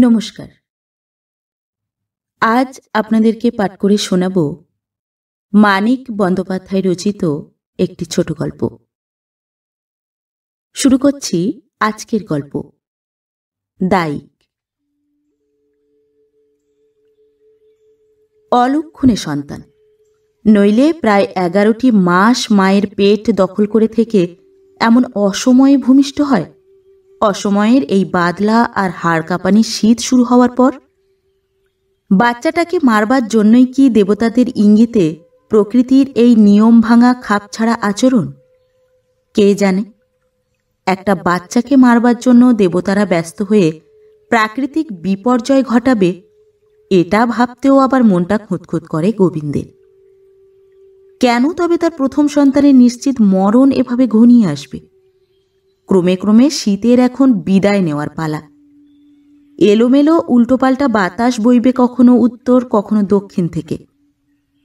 নমস্কার। আজ আপনাদেরকে পাঠ করে শোনাব মানিক বন্দ্যোপাধ্যায় রচিত একটি ছোট গল্প। শুরু করছি আজকের গল্প, দায়িক। অলক্ষণে সন্তান, নইলে প্রায় 11টি মাস মায়ের পেট দখল করে থেকে এমন অসময়ে ভূমিষ্ঠ হয়। অসময়ের এই বাদলা আর হাড় কাঁপানি শীত শুরু হওয়ার পর বাচ্চাটাকে মারবার জন্যই কি দেবতাদের ইঙ্গিতে প্রকৃতির এই নিয়ম ভাঙা খাপছাড়া আচরণ? কে জানে। একটা বাচ্চাকে মারবার জন্য দেবতারা ব্যস্ত হয়ে প্রাকৃতিক বিপর্যয় ঘটাবে, এটা ভাবতেও আবার মনটা খুঁতখুত করে গোবিন্দের। কেন তবে তার প্রথম সন্তানের নিশ্চিত মরণ এভাবে ঘনিয়ে আসবে? ক্রমে ক্রমে শীতের এখন বিদায় নেওয়ার পালা। এলোমেলো উল্টোপাল্টা বাতাস বইবে কখনো উত্তর কখনো দক্ষিণ থেকে।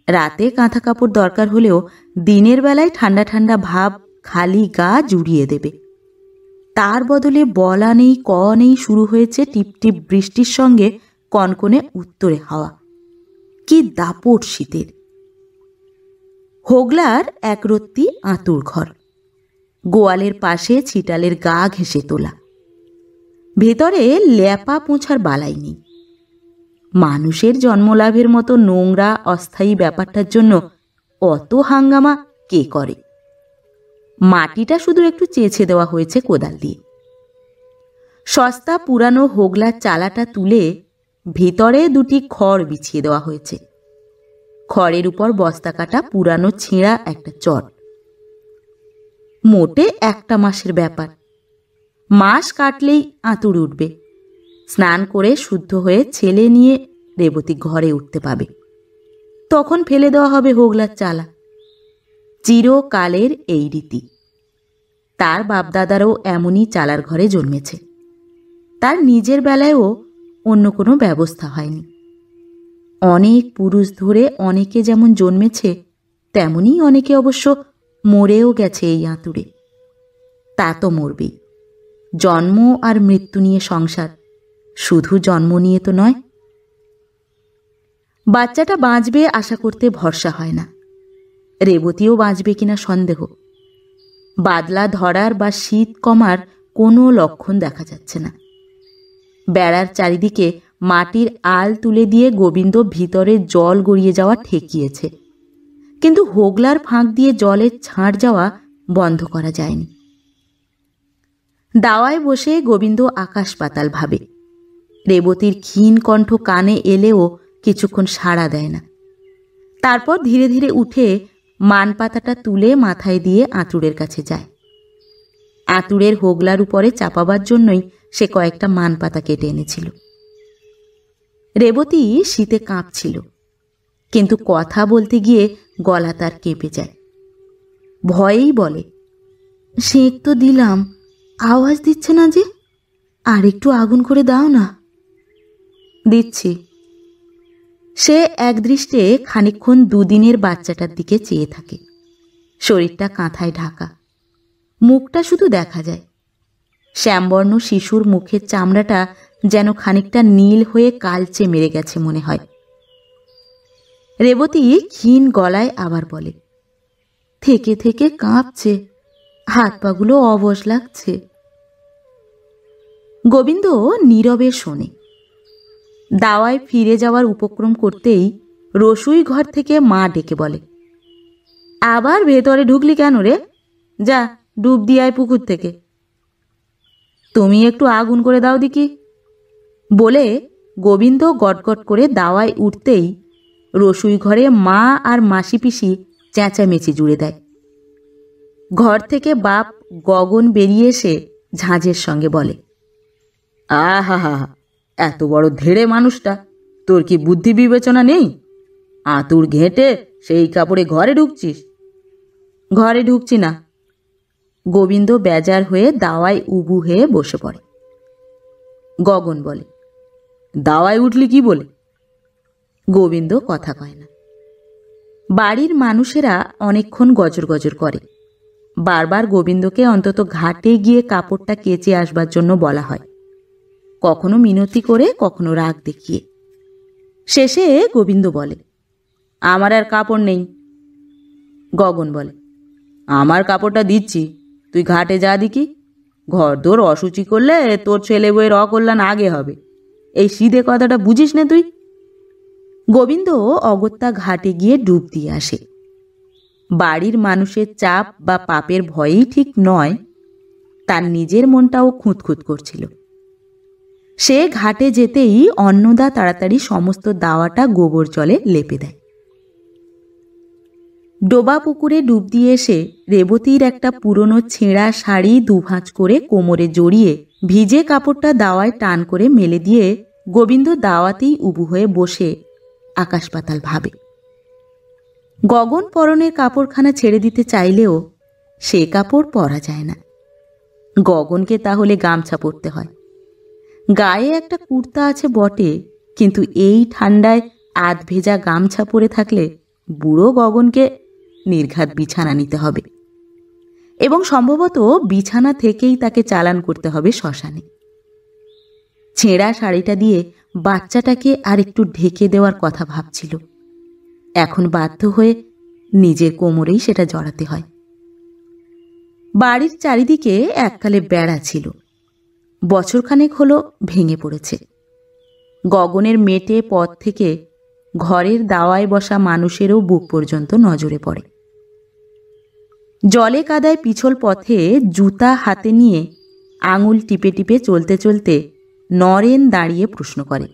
রাতে কাঁথা কাপড় দরকার হলেও দিনের বেলায় ঠান্ডা ঠান্ডা ভাব খালি গা জুড়িয়ে দেবে। তার বদলে বলা নেই ক নেই শুরু হয়েছে টিপটিপ বৃষ্টির সঙ্গে কনকনে উত্তরে হাওয়া। কি দাপট শীতের! হোগলার একরত্তি আঁতুড় ঘর, গোয়ালের পাশে ছিটালের গা ঘেঁষে তোলা। ভেতরে ল্যাপা পোঁছার বালাই নেই। মানুষের জন্মলাভের মতো নোংরা অস্থায়ী ব্যাপারটার জন্য অত হাঙ্গামা কে করে? মাটিটা শুধু একটু চেঁচে দেওয়া হয়েছে কোদাল দিয়ে। সস্তা পুরানো হোগলার চালাটা তুলে ভিতরে দুটি খড় বিছিয়ে দেওয়া হয়েছে। খড়ের উপর বস্তা কাটা পুরানো ছেঁড়া একটা চট। মোটে 1 মাসের ব্যাপার। মাস কাটলেই আঁতুড় উঠবে। স্নান করে শুদ্ধ হয়ে ছেলে নিয়ে রেবতী ঘরে উঠতে পাবে। তখন ফেলে দেওয়া হবে হোগলার চালা। চিরকালের এই রীতি। তার বাপদাদারও এমনই চালার ঘরে জন্মেছে। তার নিজের বেলায়ও অন্য কোনো ব্যবস্থা হয়নি। অনেক পুরুষ ধরে অনেকে যেমন জন্মেছে, তেমনি অনেকে অবশ্য মরেও গেছে এই আঁতুড়ে। তা তো মরবেই। জন্ম আর মৃত্যু নিয়ে সংসার, শুধু জন্ম নিয়ে তো নয়। বাচ্চাটা বাঁচবে আশা করতে ভরসা হয় না। রেবতীও বাঁচবে কিনা সন্দেহ। বাদলা ধরার বা শীত কমার কোনো লক্ষণ দেখা যাচ্ছে না। বেড়ার চারিদিকে মাটির আল তুলে দিয়ে গোবিন্দ ভিতরে জল গড়িয়ে যাওয়া ঠেকিয়েছে, কিন্তু হোগলার ফাঁক দিয়ে জলের ছাঁট যাওয়া বন্ধ করা যায়নি। দাওয়ায় বসে গোবিন্দ আকাশ পাতাল ভাবে। রেবতীর ক্ষীণ কণ্ঠ কানে এলেও কিছুক্ষণ সাড়া দেয় না। তারপর ধীরে ধীরে উঠে মানপাতাটা তুলে মাথায় দিয়ে আঁতুড়ের কাছে যায়। আঁতুড়ের হোগলার উপরে চাপাবার জন্যই সে কয়েকটা মানপাতা কেটে এনেছিল। রেবতী শীতে কাঁপছিল, কিন্তু কথা বলতে গিয়ে গলা তার কেঁপে যায়। ভয়েই বলে, সেঁক তো দিলাম, আওয়াজ দিচ্ছে না যে, আর একটু আগুন করে দাও না। দিচ্ছি। সে একদৃষ্টে খানিকক্ষণ দুদিনের বাচ্চাটার দিকে চেয়ে থাকে। শরীরটা কাঁথায় ঢাকা, মুখটা শুধু দেখা যায়। শ্যামবর্ণ শিশুর মুখের চামড়াটা যেন খানিকটা নীল হয়ে কালচে মেরে গেছে মনে হয়। রেবতী ক্ষীণ গলায় আবার বলে, থেকে থেকে কাঁপছে, হাত পাগুলো অবশ লাগছে। গোবিন্দ নীরবে শোনে। দাওয়ায় ফিরে যাওয়ার উপক্রম করতেই রসুই ঘর থেকে মা ডেকে বলে, আবার ভেতরে ঢুকলি কেন রে? যা ডুব দিয়ে আয় পুকুর থেকে। তুমি একটু আগুন করে দাও দেখি। বলে গোবিন্দ গটগট করে দাওয়ায় উঠতেই রসুই ঘরে মা আর মাসি পিসি চেঁচামেচি জুড়ে দেয়। ঘর থেকে বাপ গগন বেরিয়ে এসে ঝাঁঝের সঙ্গে বলে, আহা হা, এত বড় ধেড়ে মানুষটা, তোর কি বুদ্ধি বিবেচনা নেই? আঁতুড় ঘেঁটে সেই কাপড়ে ঘরে ঢুকছিস? ঘরে ঢুকছি না। গোবিন্দ বেজার হয়ে দাওয়ায় উবু হয়ে বসে পড়ে। গগন বলে, দাওয়ায় উঠলি কি বলে? গোবিন্দ কথা কয় না। বাড়ির মানুষেরা অনেকক্ষণ গজর গজর করে। বারবার গোবিন্দকে অন্তত ঘাটে গিয়ে কাপড়টা কেচে আসবার জন্য বলা হয়। কখনো মিনতি করে, কখনো রাগ দেখিয়ে। শেষে গোবিন্দ বলে, আমার আর কাপড় নেই। গগন বলে, আমার কাপড়টা দিচ্ছি, তুই ঘাটে যা দেখি। ঘরদোর অসুচি করলে তোর ছেলে বউয়ের অকল্যাণ আগে হবে। এই সিধে কথাটা বুঝিস না তুই? গোবিন্দ অগত্যা ঘাটে গিয়ে ডুব দিয়ে আসে। বাড়ির মানুষের চাপ বা পাপের ভয়েই ঠিক নয়, তার নিজের মনটাও খুঁতখুত করছিল। সে ঘাটে যেতেই অন্নদা তাড়াতাড়ি সমস্ত দাওয়াটা গোবর জলে লেপে দেয়। ডোবা পুকুরে ডুব দিয়ে এসে রেবতীর একটা পুরনো ছেঁড়া শাড়ি দুভাঁজ করে কোমরে জড়িয়ে ভিজে কাপড়টা দাওয়ায় টান করে মেলে দিয়ে গোবিন্দ দাওয়াতেই উবু হয়ে বসে আকাশ পাতাল ভাবে। গগন পরনের কাপড়খানা ছেড়ে দিতে চাইলেও সে কাপড় পরা যায় না। গগনকে তাহলে গামছা পরতে হয়। গায়ে একটা কুর্তা আছে বটে, কিন্তু এই ঠান্ডায় আধ ভেজা গামছা পরে থাকলে বুড়ো গগনকে নির্ঘাত বিছানা নিতে হবে, এবং সম্ভবত বিছানা থেকেই তাকে চালান করতে হবে শ্মশানে। ছেঁড়া শাড়িটা দিয়ে বাচ্চাটাকে আর একটু ঢেকে দেওয়ার কথা ভাবছিল। এখন বাধ্য হয়ে নিজের কোমরেই সেটা জড়াতে হয়। বাড়ির চারিদিকে এককালে বেড়া ছিল, বছরখানেক হলো ভেঙে পড়েছে। গগনের মেটে পথ থেকে ঘরের দাওয়ায় বসা মানুষেরও বুক পর্যন্ত নজরে পড়ে। জলে কাদায় পিছল পথে জুতা হাতে নিয়ে আঙুল টিপে টিপে চলতে চলতে নরেন দাঁড়িয়ে প্রশ্ন করে,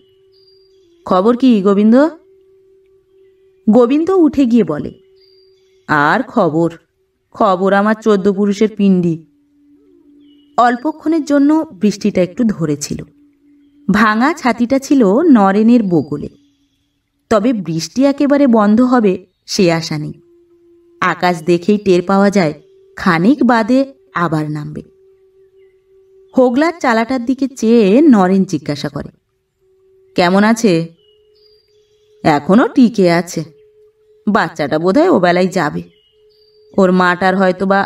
খবর কি গোবিন্দ? গোবিন্দ উঠে গিয়ে বলে, আর খবর খবর আমার 14 পুরুষের পিণ্ডি। অল্পক্ষণের জন্য বৃষ্টিটা একটু ধরেছিল। ভাঙা ছাতিটা ছিল নরেনের বগলে। তবে বৃষ্টি একেবারে বন্ধ হবে সে আশা নেই। আকাশ দেখেই টের পাওয়া যায় খানিক বাদে আবার নামবে। হোগলার চালাটার দিকে চেয়ে নরেন জিজ্ঞাসা করে, কেমন আছে? এখনো টিকে আছে। বাচ্চাটা বোধহয় ও বেলায় যাবে। ওর মাটার হয়তো বা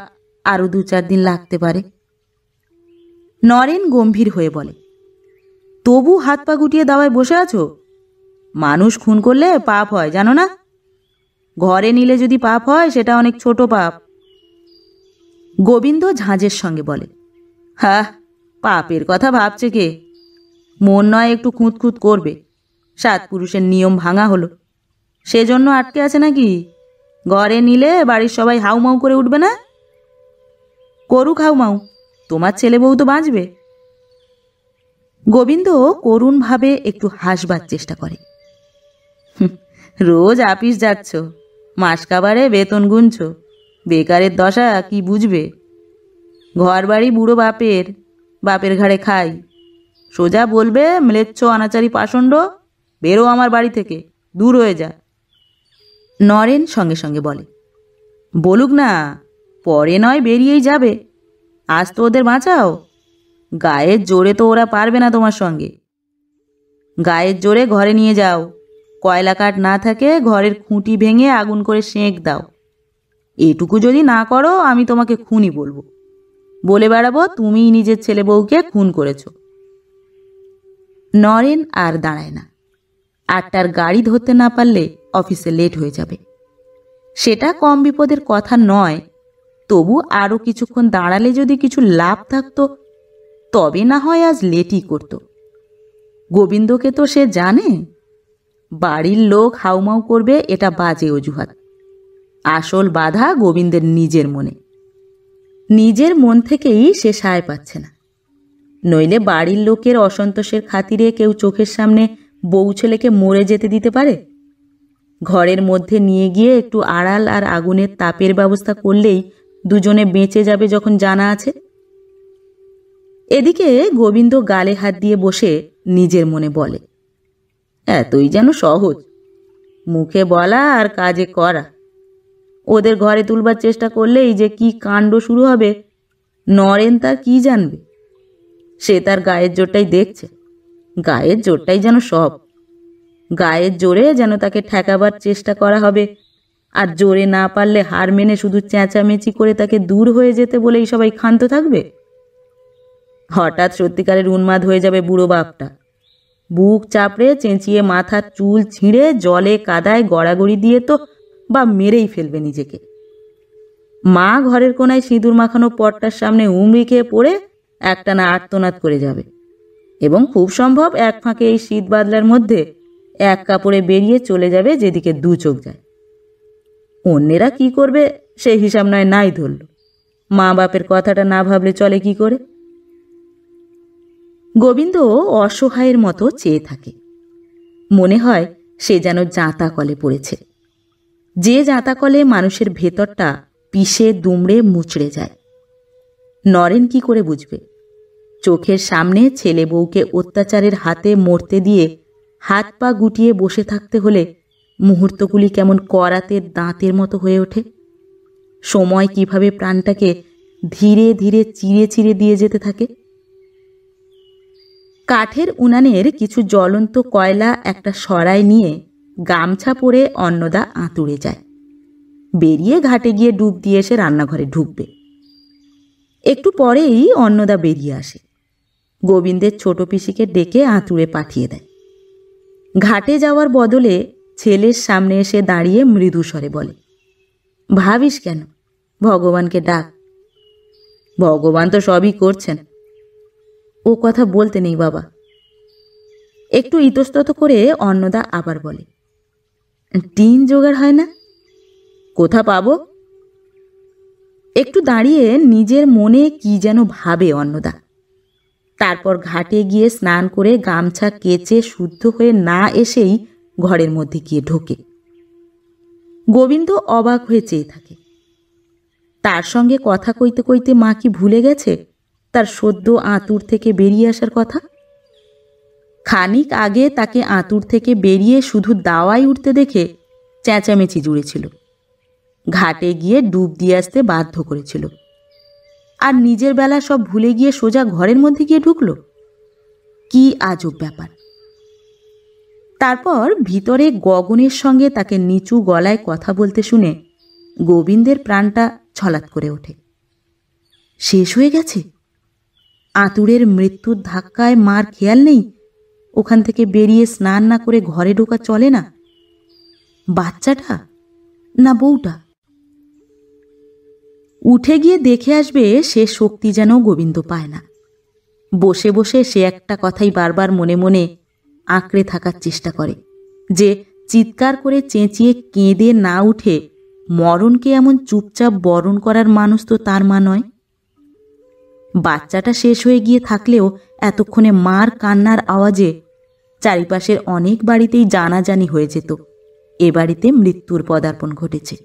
আরো 2-4 দিন লাগতে পারে। নরেন গম্ভীর হয়ে বলে, তবু হাত পা গুটিয়ে দাওয়ায় বসে আছো? মানুষ খুন করলে পাপ হয়, জানো না? ঘরে নিলে যদি পাপ হয় সেটা অনেক ছোট পাপ। গোবিন্দ ঝাঁঝের সঙ্গে বলে, হ্যাঁ, পাপের কথা ভাবছে কে? মন নয় একটু খুঁতখুত করবে। 7 পুরুষের নিয়ম ভাঙা হলো, সেজন্য আটকে আছে নাকি? ঘরে নিলে বাড়ির সবাই হাউমাউ করে উঠবে না? করুক হাউমাউ, তোমার ছেলে বউ তো বাঁচবে। গোবিন্দ করুণভাবে একটু হাসবার চেষ্টা করে। রোজ আপিস যাচ্ছ, মাস কাবারে বেতন গুনছ, বেকারের দশা কি বুঝবে? ঘর বাড়ি বুড়ো বাপের, বাপের ঘাড়ে খাই। সোজা বলবে, ম্লেচ্ছ অনাচারী পাষণ্ড, বেরো আমার বাড়ি থেকে, দূর হয়ে যা। নরেন সঙ্গে সঙ্গে বলে, বলুক না, পরে নয় বেরিয়েই যাবে। আজ তো ওদের বাঁচাও। গায়ের জোরে তো ওরা পারবে না তোমার সঙ্গে। গায়ের জোরে ঘরে নিয়ে যাও। কয়লা কাঠ না থাকে ঘরের খুঁটি ভেঙে আগুন করে সেঁক দাও। এটুকু যদি না করো আমি তোমাকে খুনি বলবো, বলে বেড়াবো তুমিই নিজের ছেলে বউকে খুন করেছ। নরেন আর দাঁড়ায় না। 8টার গাড়ি ধরতে না পারলে অফিসে লেট হয়ে যাবে। সেটা কম বিপদের কথা নয়, তবু আরও কিছুক্ষণ দাঁড়ালে যদি কিছু লাভ থাকতো তবে না হয় আজ লেটই করত। গোবিন্দকে তো সে জানে। বাড়ির লোক হাউমাউ করবে এটা বাজে অজুহাত। আসল বাধা গোবিন্দের নিজের মনে। নিজের মন থেকেই সে সায় পাচ্ছে না। নইলে বাড়ির লোকের অসন্তোষের খাতিরে কেউ চোখের সামনে বউ ছেলেকে মরে যেতে দিতে পারে? ঘরের মধ্যে নিয়ে গিয়ে একটু আড়াল আর আগুনের তাপের ব্যবস্থা করলেই দুজনে বেঁচে যাবে যখন জানা আছে। এদিকে গোবিন্দ গালে হাত দিয়ে বসে নিজের মনে বলে, এতই যেন সহজ, মুখে বলা আর কাজে করা। ওদের ঘরে তুলবার চেষ্টা করলেই যে কি কাণ্ড শুরু হবে নরেন তা কি জানবে? সে তার গায়ের জোরটাই দেখছে। গায়ের জোরটাই যেন সব। গায়ের জোরে যেন তাকে ঠেকাবার চেষ্টা করা হবে, আর জোরে না পারলে হার মেনে শুধু চেঁচামেচি করে তাকে দূর হয়ে যেতে বলেই সবাই ক্ষান্ত থাকবে। হঠাৎ সত্যিকারের উন্মাদ হয়ে যাবে বুড়ো বাপটা। বুক চাপড়ে চেঁচিয়ে মাথার চুল ছিঁড়ে জলে কাদায় গড়াগড়ি দিয়ে তো বা মেরেই ফেলবে নিজেকে। মা ঘরের কোনায় সিঁদুর মাখানো পটটার সামনে উমড়ি খেয়ে পড়ে একটানা আর্তনাদ করে যাবে এবং খুব সম্ভব এক ফাঁকে এই শীত বাদলার মধ্যে এক কাপড়ে বেরিয়ে চলে যাবে যেদিকে দু চোখ যায়। অন্যেরা কি করবে সেই হিসাব নয় নাই ধরল, মা বাপের কথাটা না ভাবলে চলে কি করে? গোবিন্দ অসহায়ের মতো চেয়ে থাকে। মনে হয় সে যেন জাঁতা কলে পড়েছে, যে জাঁতা কলে মানুষের ভেতরটা পিষে দুমড়ে মুচড়ে যায়। নরেন কি করে বুঝবে? চোখের সামনে ছেলে বউকে অত্যাচারের হাতে মরতে দিয়ে হাত পা গুটিয়ে বসে থাকতে হলে মুহূর্তগুলি কেমন করাতের দাঁতের মতো হয়ে ওঠে। সময় কিভাবে প্রাণটাকে ধীরে ধীরে চিরে চিরে দিয়ে যেতে থাকে। কাঠের উনানের কিছু জ্বলন্ত কয়লা একটা সরায় নিয়ে গামছা পরে অন্নদা আঁতুড়ে যায়। বেরিয়ে ঘাটে গিয়ে ডুব দিয়ে এসে রান্নাঘরে ঢুকবে। একটু পরেই অন্নদা বেরিয়ে আসে, গোবিন্দের ছোট পিসিকে ডেকে আঁতুড়ে পাঠিয়ে দেয়। ঘাটে যাওয়ার বদলে ছেলের সামনে এসে দাঁড়িয়ে মৃদু স্বরে বলে, ভাবিস কেন, ভগবানকে ডাক। ভগবান তো সবই করছেন। ও কথা বলতে নেই বাবা। একটু ইতস্তত করে অন্নদা আবার বলে, টিন জোগাড় হয় না? কোথা পাবো? একটু দাঁড়িয়ে নিজের মনে কি যেন ভাবে অন্নদা। তারপর ঘাটে গিয়ে স্নান করে গামছা কেচে শুদ্ধ হয়ে না এসেই ঘরের মধ্যে গিয়ে ঢোকে। গোবিন্দ অবাক হয়ে চেয়ে থাকে। তার সঙ্গে কথা কইতে কইতে মা কি ভুলে গেছে তার সদ্য আঁতুড় থেকে বেরিয়ে আসার কথা? খানিক আগে তাকে আঁতুড় থেকে বেরিয়ে শুধু দাওয়ায় উঠতে দেখে চেঁচামেচি জুড়েছিল, ঘাটে গিয়ে ডুব দিয়ে আসতে বাধ্য করেছিল, আর নিজের বেলা সব ভুলে গিয়ে সোজা ঘরের মধ্যে গিয়ে ঢুকলো। কি আজব ব্যাপার! তারপর ভিতরে গগনের সঙ্গে তাকে নিচু গলায় কথা বলতে শুনে গোবিন্দের প্রাণটা ছলাৎ করে ওঠে। শেষ হয়ে গেছে? আঁতুড়ের মৃত্যুর ধাক্কায় মার খেয়াল নেই? ওখান থেকে বেরিয়ে স্নান না করে ঘরে ঢোকা চলে না? বাচ্চাটা না বউটা? উঠে গিয়ে দেখে আসবে সে শক্তি যেন গোবিন্দ পায় না। বসে বসে সে একটা কথাই বারবার মনে মনে আঁকড়ে থাকার চেষ্টা করে যে চিৎকার করে চেঁচিয়ে কেঁদে না উঠে মরণকে এমন চুপচাপ বরণ করার মানুষ তো তার মা নয়। বাচ্চাটা শেষ হয়ে গিয়ে থাকলেও এতক্ষণে মার কান্নার আওয়াজে চারিপাশের অনেক বাড়িতেই জানাজানি হয়ে যেত এ বাড়িতে মৃত্যুর পদার্পণ ঘটেছে।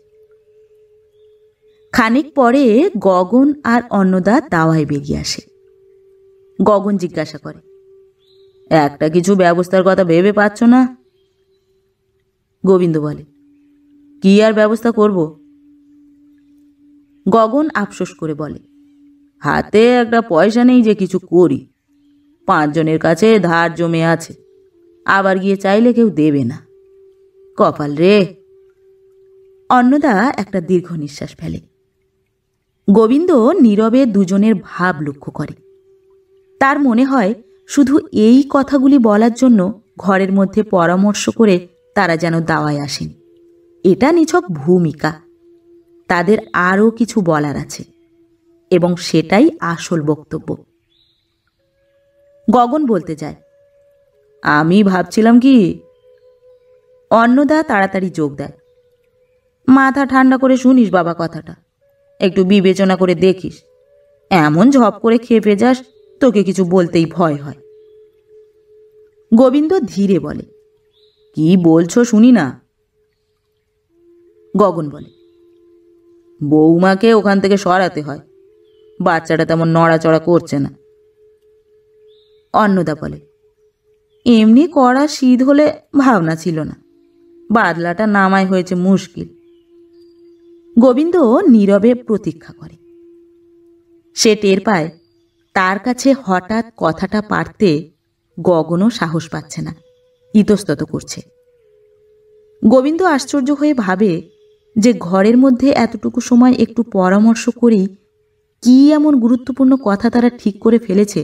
খানিক পরে গগন আর অন্নদা দাওয়ায় বেরিয়ে আসে। গগন জিজ্ঞাসা করে, একটা কিছু ব্যবস্থার কথা ভেবে পাচ্ছ না? গোবিন্দ বলে, কি আর ব্যবস্থা করব? গগন আফসোস করে বলে, হাতে একটা পয়সা নেই যে কিছু করি। 5 জনের কাছে ধার জমে আছে, আবার গিয়ে চাইলে কেউ দেবে না। কপাল রে। অন্নদা একটা দীর্ঘ নিঃশ্বাস ফেলে। গোবিন্দ নীরবে দুজনের ভাব লক্ষ্য করে। তার মনে হয় শুধু এই কথাগুলি বলার জন্য ঘরের মধ্যে পরামর্শ করে তারা যেন দাওয়ায় আসেনি। এটা নিছক ভূমিকা। তাদের আরও কিছু বলার আছে এবং সেটাই আসল বক্তব্য। গগন বলতে যায়, আমি ভাবছিলাম কি। অন্নদা তাড়াতাড়ি যোগ দেয়, মাথা ঠান্ডা করে শুনিস বাবা কথাটা, একটু বিবেচনা করে দেখিস। এমন ঝপ করে খেপে যাস, তোকে কিছু বলতেই ভয় হয়। গোবিন্দ ধীরে বলে, কি বলছো শুনি না। গগন বলে, বৌমাকে ওখান থেকে সরাতে হয়, বাচ্চাটা তেমন নড়াচড়া করছে না। অন্নদা বলে, এমনি কড়া শীত হলে ভাবনা ছিল না, বাদলাটা নামায় হয়েছে মুশকিল। গোবিন্দ নীরবে প্রতীক্ষা করে। সে টের পায় তার কাছে হঠাৎ কথাটা পারতে গগনও সাহস পাচ্ছে না, ইতস্তত করছে। গোবিন্দ আশ্চর্য হয়ে ভাবে যে ঘরের মধ্যে এতটুকু সময় একটু পরামর্শ করেই কি এমন গুরুত্বপূর্ণ কথা তারা ঠিক করে ফেলেছে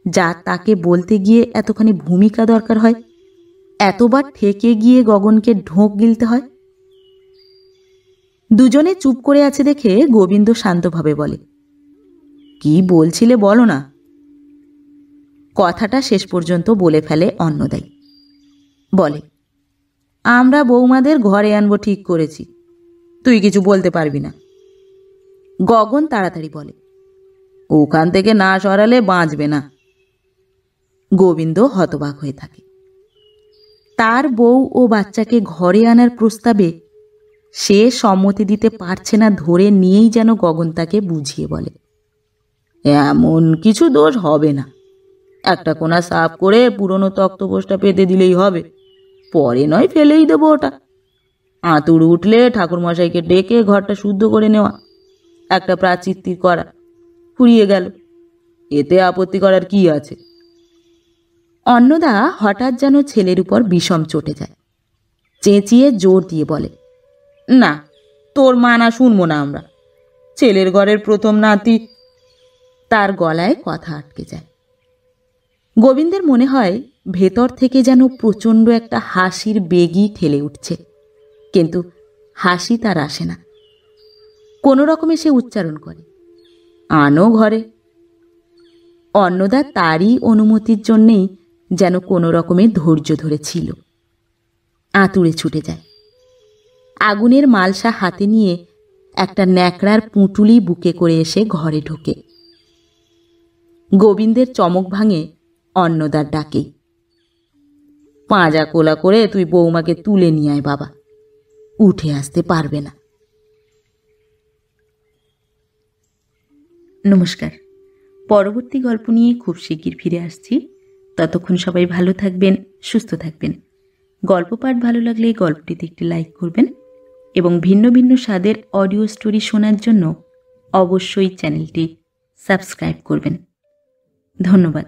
যা তাকে বলতে গিয়ে এতখানি ভূমিকা দরকার হয়, এতবার ঠেকে গিয়ে গগনকে ঢোক গিলতে হয়। দুজনে চুপ করে আছে দেখে গোবিন্দ শান্তভাবে বলে, কি বলছিলে বলো না। কথাটা শেষ পর্যন্ত বলে ফেলে অন্নদাই। বলে, আমরা বৌমাদের ঘরে আনবো ঠিক করেছি, তুই কিছু বলতে পারবি না। গগন তাড়াতাড়ি বলে, ওখান থেকে না সরালে বাঁচবে না। গোবিন্দ হতবাক হয়ে থাকে। তার বউ ও বাচ্চাকে ঘরে আনার প্রস্তাবে সে সম্মতি দিতে পারছে না ধরে নিয়েই যেন গগন তাকে বুঝিয়ে বলে, এমন কিছু দোষ হবে না, একটা কোনা সাফ করে পুরনো তক্তপোষটা পেতে দিলেই হবে, পরে নয় ফেলেই দেবো ওটা। আঁতুড় উঠলে ঠাকুরমশাইকে ডেকে ঘরটা শুদ্ধ করে নেওয়া, একটা প্রাচিত্তি করা, ফুরিয়ে গেল, এতে আপত্তি করার কি আছে। অন্নদা হঠাৎ যেন ছেলের উপর বিষম চটে যায়। চেঁচিয়ে জোর দিয়ে বলে, না, তোর মানা শুনবো না আমরা, ছেলের ঘরের প্রথম নাতি। তার গলায় কথা আটকে যায়। গোবিন্দের মনে হয় ভেতর থেকে যেন প্রচণ্ড একটা হাসির বেগই ঠেলে উঠছে, কিন্তু হাসি তার আসে না। কোনো রকমে সে উচ্চারণ করে, আনো ঘরে। অন্নদা তারই অনুমতির জন্যেই যেন কোনো রকমে ধৈর্য ধরেছিল। আঁতুড়ে ছুটে যায়। আগুনের মালসা হাতে নিয়ে একটা ন্যাকড়ার পুঁটুলি বুকে করে এসে ঘরে ঢোকে। গোবিন্দের চমক ভাঙে অন্নদার ডাকেই, পাঁজা কোলা করে তুই বৌমাকে তুলে নিয়ে আয় বাবা, উঠে আসতে পারবে না। নমস্কার, পরবর্তী গল্প নিয়ে খুব শিগগির ফিরে আসছি। ততক্ষণ সবাই ভালো থাকবেন, সুস্থ থাকবেন। গল্প পাঠ ভালো লাগলে গল্পটিতে একটি লাইক করবেন এবং ভিন্ন ভিন্ন স্বাদের অডিও স্টোরি শোনার জন্য অবশ্যই চ্যানেলটি সাবস্ক্রাইব করবেন। ধন্যবাদ।